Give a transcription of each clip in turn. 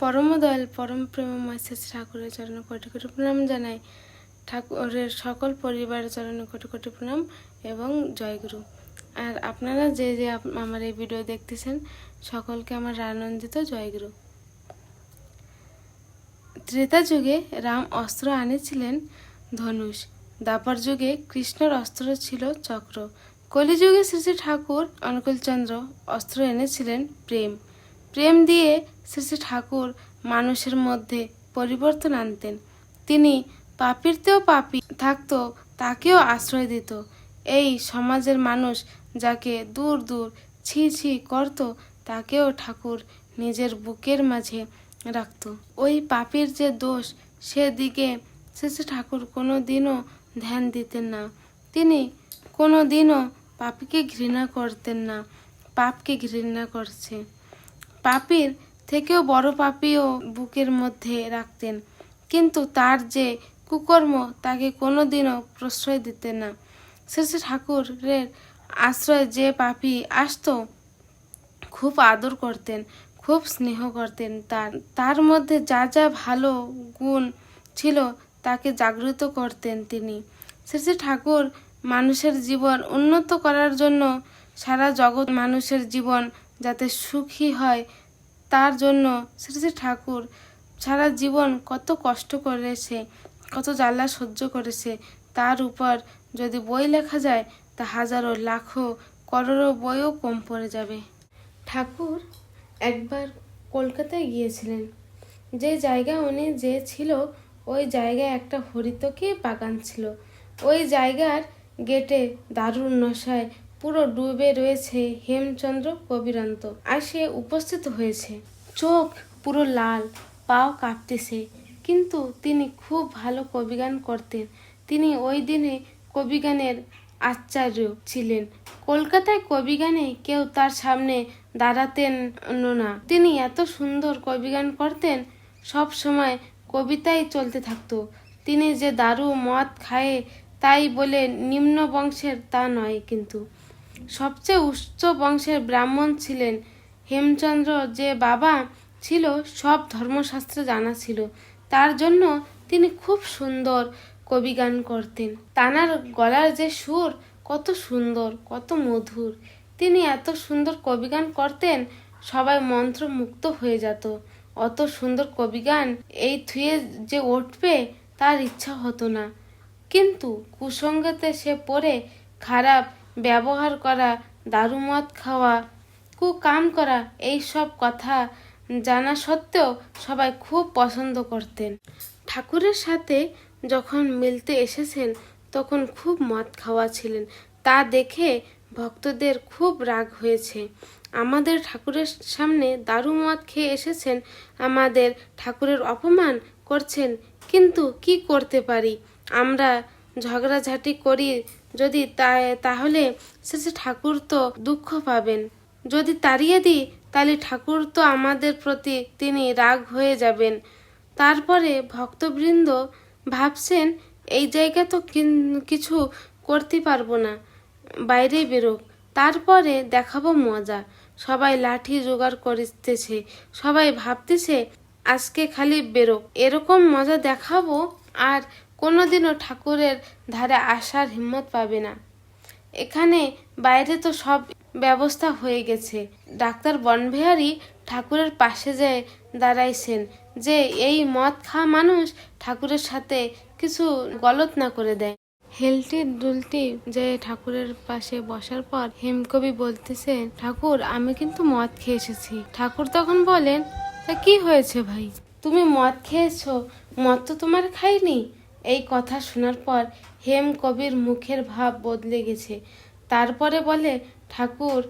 পরম দয়াল পরম প্রেমময় শ্রী ঠাকুরের চরণে কোটি কোটি প্রণাম জানাই। ঠাকুরের সকল পরিবারের চরণে কোটি কোটি প্রণাম এবং জয়গুরু। আর আপনারা যে যে আমার এই ভিডিও দেখতেছেন সকলকে আমার আনন্দিত জয়গুরু। ত্রেতা যুগে রাম অস্ত্র আনেছিলেন ধনুষ, দ্বাপর যুগে কৃষ্ণের অস্ত্র ছিল চক্র, কলিযুগে শ্রী শ্রী ঠাকুর অনুকূলচন্দ্র অস্ত্র এনেছিলেন প্রেম। প্রেম দিয়ে শ্রী শ্রী ঠাকুর মানুষের মধ্যে পরিবর্তন আনতেন। তিনি পাপীরতেও পাপী থাকতো তাকেও আশ্রয় দিত। এই সমাজের মানুষ যাকে দূর দূর ছি ছি করত তাকেও ঠাকুর নিজের বুকের মাঝে রাখত। ওই পাপীর যে দোষ সেদিকে শ্রী শ্রী ঠাকুর কোনো দিনও ধ্যান দিতেন না। তিনি কোনো দিনও পাপীকে ঘৃণা করতেন না। পাপকে ঘৃণা করছে, পাপীর থেকেও বড় পাপীও বুকের মধ্যে রাখতেন, কিন্তু তার যে কুকর্ম তাকে কোনোদিনও প্রশ্রয় দিতেন না। শ্রী শ্রী ঠাকুরের আশ্রয় যে পাপী আসতো খুব আদর করতেন, খুব স্নেহ করতেন। তার মধ্যে যা যা ভালো গুণ ছিল তাকে জাগ্রত করতেন তিনি। শ্রী শ্রী ঠাকুর মানুষের জীবন উন্নত করার জন্য, সারা জগৎ মানুষের জীবন যাতে সুখী হয় তার জন্য শ্রী শ্রী ঠাকুর সারা জীবন কত কষ্ট করেছে, কত জ্বালা সহ্য করেছে। তার উপর যদি বই লেখা যায় তা হাজারো লাখো করোড়ো বইও কম পড়ে যাবে। ঠাকুর একবার কলকাতায় গিয়েছিলেন। যে জায়গা উনি যে ছিল ওই জায়গায় একটা হরিতকি বাগান ছিল। ওই জায়গার গেটে দারুণ নশায় পুরো ডুবে রয়েছে হেমচন্দ্র কবিরান্ত। আর সে উপস্থিত হয়েছে, চোখ পুরো লাল, পাও কাঁপতেছে, কিন্তু তিনি খুব ভালো কবিগান করতেন। তিনি ওই দিনে কবিগানের আচার্য ছিলেন। কলকাতায় কবিগানে কেউ তার সামনে দাঁড়াতেন না। তিনি এত সুন্দর কবিগান করতেন, সব সময় কবিতাই চলতে থাকতো। তিনি যে দারু মদ খায় তাই বলে নিম্ন বংশের তা নয়, কিন্তু সবচেয়ে উচ্চ বংশের ব্রাহ্মণ ছিলেন। হেমচন্দ্র যে বাবা ছিল সব ধর্মশাস্ত্র জানা ছিল, তার জন্য তিনি খুব সুন্দর কবিগান করতেন। তানার গলার যে সুর কত সুন্দর, কত মধুর। তিনি এত সুন্দর কবিগান করতেন, সবাই মন্ত্রমুগ্ধ হয়ে যেত। অত সুন্দর কবিগান এই থুয়ে যে উঠবে তার ইচ্ছা হতো না, কিন্তু কুসঙ্গতে সে পড়ে খারাপ ব্যবহার করা, দারু মদ খাওয়া, কুকাম করা, এই সব কথা জানা সত্ত্বেও সবাই খুব পছন্দ করতেন। ঠাকুরের সাথে যখন মিলতে এসেছেন তখন খুব মদ খাওয়া ছিলেন। তা দেখে ভক্তদের খুব রাগ হয়েছে। আমাদের ঠাকুরের সামনে দারু মদ খেয়ে এসেছেন, আমাদের ঠাকুরের অপমান করছেন, কিন্তু কি করতে পারি? আমরা ঝগড়াঝাটি করি যদি তাহলে শেষে ঠাকুর তো দুঃখ পাবেন। যদি তাড়িয়ে দিই তাহলে ঠাকুর তো আমাদের প্রতি তিনি রাগ হয়ে যাবেন। তারপরে ভক্তবৃন্দ ভাবছেন এই জায়গা তো কিছু করতে পারবো না, বাইরে বেরোক, তারপরে দেখাবো মজা। সবাই লাঠি জোগাড় করতেছে, সবাই ভাবতেছে আজকে খালি বেরোক, এরকম মজা দেখাবো, আর কোনোদিনও ঠাকুরের ধারে আসার হিম্মত পাবে না। এখানে বাইরে তো সব ব্যবস্থা হয়ে গেছে। ডাক্তার বনবিহারী ঠাকুরের পাশে যেয়ে দাঁড়াইছেন যে এই মদ খাওয়া মানুষ ঠাকুরের সাথে কিছু গলত না করে দেয়। হেলটি দুলটি যে ঠাকুরের পাশে বসার পর হেমকবি বলতেছে, ঠাকুর আমি কিন্তু মদ খেয়ে এসেছি। ঠাকুর তখন বলেন, তা কি হয়েছে ভাই, তুমি মদ খেয়েছো, মদ তো তোমার খাইনি। এই কথা শোনার পর হেম কবির মুখের ভাব বদলে গেছে। তারপরে বলে, ঠাকুর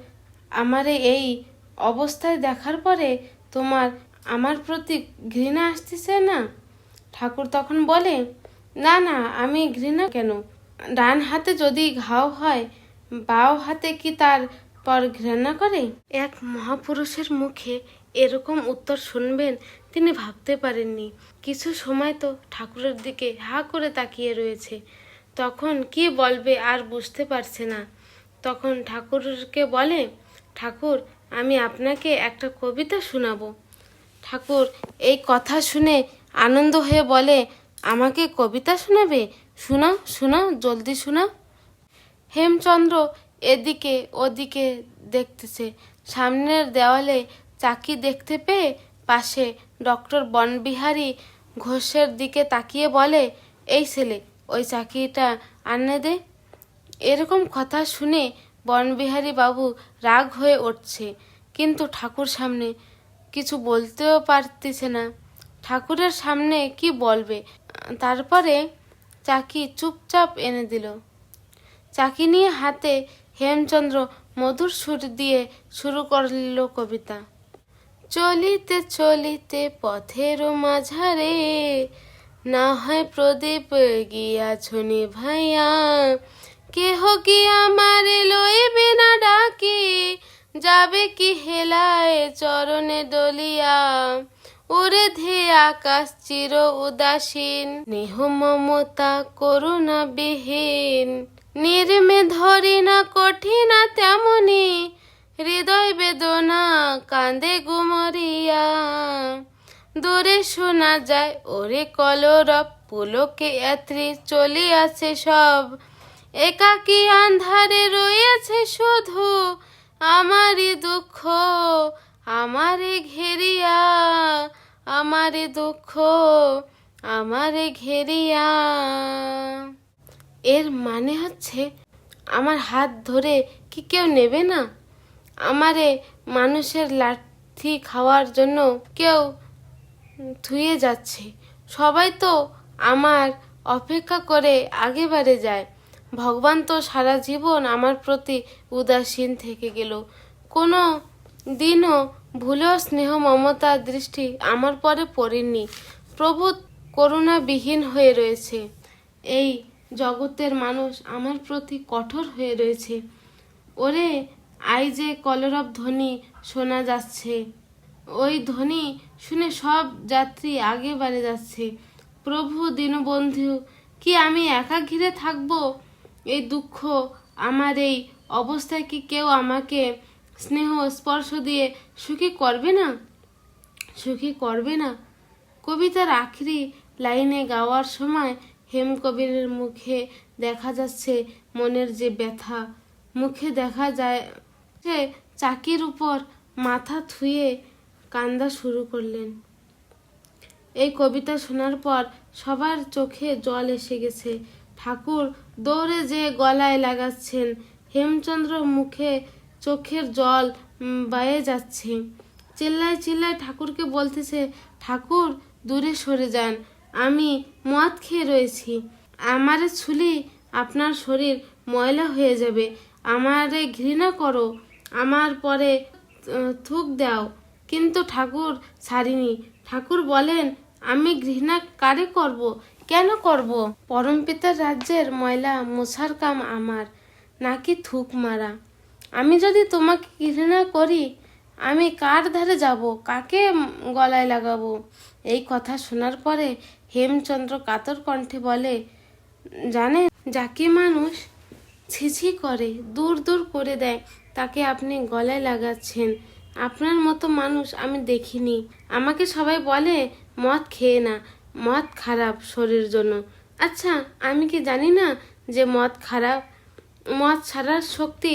আমারে এই অবস্থায় দেখার পরে তোমার আমার প্রতি ঘৃণা আসতেছে না? ঠাকুর তখন বলে, না না, আমি ঘৃণা কেন? ডান হাতে যদি ঘাও হয় বাও হাতে কি তার পর ঘৃণা করে? এক মহাপুরুষের মুখে এরকম উত্তর শুনবেন তিনি ভাবতে পারেননি। কিছু সময় তো ঠাকুরের দিকে হা করে তাকিয়ে রয়েছে, তখন কি বলবে আর বুঝতে পারছে না। তখন ঠাকুরকে বলে, ঠাকুর আমি আপনাকে একটা কবিতা শোনাবো। ঠাকুর এই কথা শুনে আনন্দ হয়ে বলে, আমাকে কবিতা শোনাবে? শোনাও শোনাও, জলদি শোনাও। হেমচন্দ্র এদিকে ওদিকে দেখতেছে। সামনের দেওয়ালে চাকি দেখতে পেয়ে পাশে ডক্টর বনবিহারী ঘোষের দিকে তাকিয়ে বলে, এই ছেলে, ওই চাকিটা আনে দে। এরকম কথা শুনে বনবিহারী বাবু রাগ হয়ে উঠছে, কিন্তু ঠাকুর সামনে কিছু বলতেও পারতেছে না। ঠাকুরের সামনে কি বলবে? তারপরে চাকি চুপচাপ এনে দিল। চাকি নিয়ে হাতে হেমচন্দ্র মধুর সুর দিয়ে শুরু করল কবিতা। চলিতে চলিতে পথের মাঝারে, না হয় প্রদীপ গিয়াছনি ভাইয়া, কেহ কি আমারে লইবে না ডাকি, যাবে কি হেলায় চরণে ডলিয়া, ওরে ধে আকাশ চির উদাসীন, নেহ মমতা করুণা বিহীন, নির্মে ধরি না কঠিনা তেমনি, হৃদয় বেদনা কান্দে গুমরিয়া, দূরে শোনা যায় ওরে কলরব, পুলকে যাত্রী চলিয়াছে সব, একাকী আন্ধারে রয়েছে শুধু, আমারই দুঃখ আমারে ঘেরিয়া, আমারে দুঃখ আমারে ঘেরিয়া। এর মানে হচ্ছে, আমার হাত ধরে কি কেউ নেবে না? আমারে মানুষের লাঠি খাওয়ার জন্য কেউ থুয়ে যাচ্ছে। সবাই তো আমার অপেক্ষা করে আগে বাড়ে যায়। ভগবান তো সারা জীবন আমার প্রতি উদাসীন থেকে গেল। কোনো দিনও ভুলেও স্নেহ মমতার দৃষ্টি আমার পরে পড়েনি। প্রভু করুণাবিহীন হয়ে রয়েছে। এই জগতের মানুষ আমার প্রতি কঠোর হয়ে রয়েছে। ওরে, আই যে কলরব ধ্বনি শোনা যাচ্ছে, ওই ধ্বনি শুনে সব যাত্রী আগে বাড়ে যাচ্ছে। প্রভু দীনবন্ধু, কি আমি একা ঘিরে থাকবো? এই দুঃখ, আমার এই অবস্থায় কি কেউ আমাকে স্নেহ স্পর্শ দিয়ে সুখী করবে না? সুখী করবে না? কবিতার আখরি লাইনে গাওয়ার সময় হেমকবিরের মুখে দেখা যাচ্ছে মনের যে ব্যথা। মুখে দেখা যায় যে চাকির উপর মাথা থুয়ে কান্দা শুরু করলেন। এই কবিতা শোনার পর সবার চোখে জল এসে গেছে। ঠাকুর দৌড়ে যে গলায় লাগাচ্ছেন। হেমচন্দ্র মুখে চোখের জল বয়ে যাচ্ছে। চিল্লায় চিল্লায় ঠাকুরকে বলতেছে, ঠাকুর দূরে সরে যান, আমি মদ খেয়ে রয়েছি। আমারে ছুলি আপনার শরীর ময়লা হয়ে যাবে। আমারে ঘৃণা করো, আমার পরে থুক দাও। কিন্তু ঠাকুর ছাড়িনি। ঠাকুর বলেন, আমি ঘৃণা কারে করব? কেন করব? পরমপিতার রাজ্যের ময়লা মোছার কাম আমার, নাকি থুক মারা? আমি যদি তোমাকে ঘৃণা করি, আমি কার ধারে যাব? কাকে গলায় লাগাবো? এই কথা শোনার পরে হেমচন্দ্র কাতর কণ্ঠে বলে, জানেন, যাকে মানুষ ছিছি করে, দূর দূর করে দেয়, তাকে আপনি গলায় লাগাচ্ছেন। আপনার মতো মানুষ আমি দেখিনি। আমাকে সবাই বলে মদ খেয়ে না, মদ খারাপ শরীরের জন্য। আচ্ছা, আমি কি জানি না যে মদ খারাপ? মদ ছাড়ার শক্তি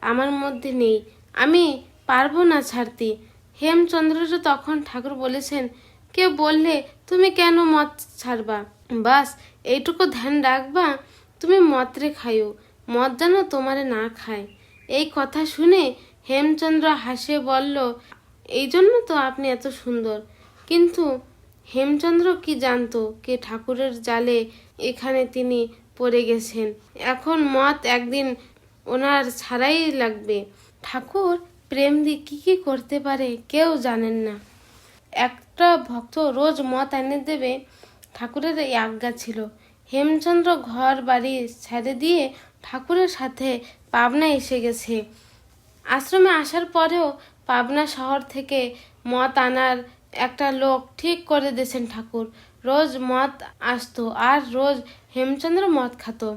আমার মধ্যে নেই, আমি পারবো না ছাড়তে। হেমচন্দ্র তখন ঠাকুর বলেছেন, কেউ বললে তুমি কেন মদ ছাড়বা? বাস এইটুকু ধ্যান রাখবা, তুমি মদরে খাইও, মদ যেন তোমারে না খায়। এই কথা শুনে হেমচন্দ্র হাসে বলল, এই জন্য তো আপনি এত সুন্দর। কিন্তু হেমচন্দ্র কি জানতো কে ঠাকুরের জালে এখানে তিনি পড়ে গেছেন। এখন মদ একদিন ওনার ছাড়াই লাগবে। ঠাকুর প্রেম দিয়ে কি করতে পারে কেউ জানেন না। একটা ভক্ত রোজ মদ এনে দেবে, ঠাকুরের এই আজ্ঞা ছিল। হেমচন্দ্র ঘর বাড়ি ছেড়ে দিয়ে ঠাকুরের সাথে পাবনা এসে গেছে। আশ্রমে আসার পরেও পাবনা শহর থেকে মদ আনার একটা লোক ঠিক করে দিয়েছেন ঠাকুর। রোজ মদ আসতো আর রোজ হেমচন্দ্র মদ খাতো।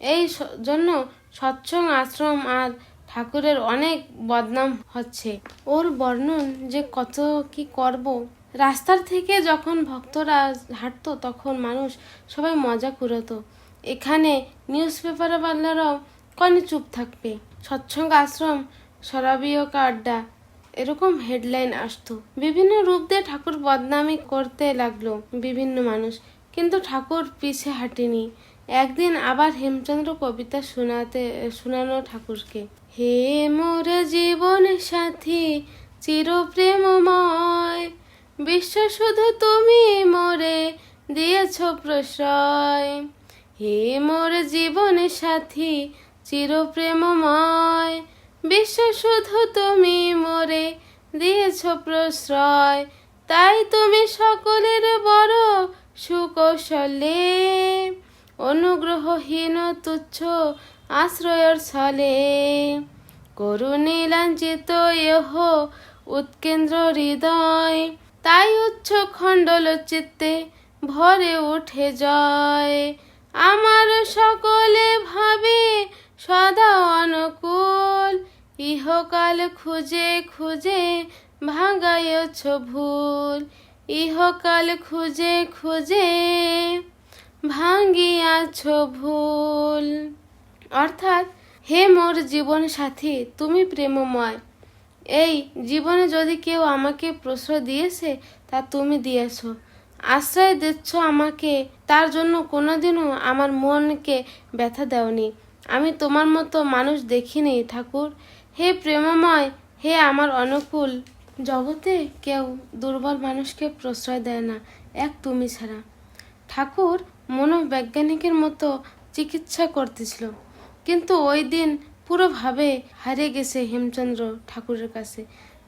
এই জন্য সৎসঙ্গ আশ্রম আর ঠাকুরের অনেক বদনাম হচ্ছে। ওর বর্ণন যে কত কি করব। রাস্তার থেকে যখন ভক্তরা হাঁটতো তখন মানুষ সবাই মজা করতো। এখানে নিউজ পেপারওয়ালারাও কনে চুপ থাকবে। সৎসঙ্গ আশ্রম শরাবীয় আড্ডা এরকম হেডলাইন আসতো। বিভিন্ন রূপ দিয়ে ঠাকুর বদনামি করতে লাগলো বিভিন্ন মানুষ, কিন্তু ঠাকুর পিছে হাঁটেনি। একদিন আবার হেমচন্দ্র কবিতা শোনানো ঠাকুরকে। হে মোর জীবন সাথী চির প্রেমময়, বিশ্ব শুধু তুমি মোরে দিয়েছ প্রশ্রয়। হে মোর জীবন সাথী চির প্রেমময়, বিশ্ব শুধু তুমি মোরে দিয়েছ প্রশ্রয়। তাই তুমি সকলের বড় সুকৌশলে, অনুগ্রহহীন তুচ্ছ আশ্রয়র ছলে। করুণী লাঞ্ছিত ইহ উৎকেন্দ্র হৃদয়, তাই উচ্চ খণ্ডল চিত্তে ভরে উঠে জয়। আমার সকলে ভাবে সদা অনুকূল, ইহকাল খুঁজে খুঁজে ভাঙাইছ ভুল। ইহকাল খুঁজে খুঁজে ভাঙিয়াছ ভুল। অর্থাৎ, হে মোর জীবন সাথী তুমি প্রেমময়, এই জীবনে যদি কেউ আমাকে প্রশ্রয় দিয়েছে তা তুমি দিয়েছ। আশ্রয় দিচ্ছ আমাকে, তার জন্য কোনোদিনও আমার মনকে ব্যথা দাওনি। আমি তোমার মতো মানুষ দেখিনি ঠাকুর। হে প্রেমময়, হে আমার অনুকূল। জগতে কেউ দুর্বল মানুষকে প্রশ্রয় দেয় না, এক তুমি ছাড়া। ঠাকুর মনোবৈজ্ঞানিকের মতো চিকিৎসা করতেছিল, কিন্তু ওই দিন পুরোভাবে হারিয়ে গেছে হেমচন্দ্র ঠাকুরের কাছে।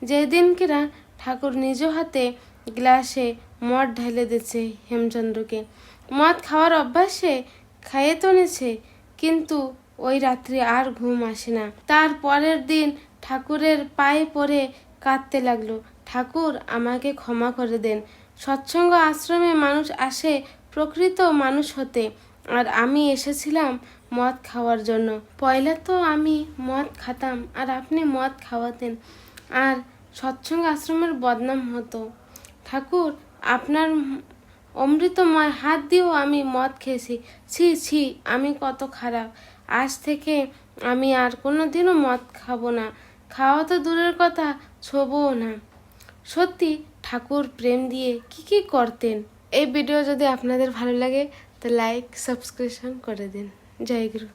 যেদিন কিনা ঠাকুর নিজ হাতে গ্লাসে মদ ঢেলে দিচ্ছে হেমচন্দ্রকে। মদ খাওয়ার অভ্যাসে খাইয়ে তো নিছে, কিন্তু ওই রাত্রি আর ঘুম আসে না। তার পরের দিন ঠাকুরের পায়ে পড়ে কাঁদতে লাগলো, ঠাকুর আমাকে ক্ষমা করে দেন। সৎসঙ্গ আশ্রমে মানুষ আসে প্রকৃত মানুষ হতে, আর আমি এসেছিলাম মদ খাওয়ার জন্য। পয়লা তো আমি মদ খাতাম আর আপনি মদ খাওয়াতেন, আর সৎসঙ্গ আশ্রমের বদনাম হতো। ঠাকুর আপনার অমৃতময় হাত দিয়েও আমি মদ খেয়েছি। ছি ছি, আমি কত খারাপ। আজ থেকে আমি আর কোনোদিনও মদ খাবো না। খাওয়া তো দূরের কথা, ছোবও না। সত্যি ঠাকুর প্রেম দিয়ে কি কি করতেন। এই ভিডিও যদি আপনাদের ভালো লাগে তো লাইক সাবস্ক্রিপশন করে দিন। জয় গুরু।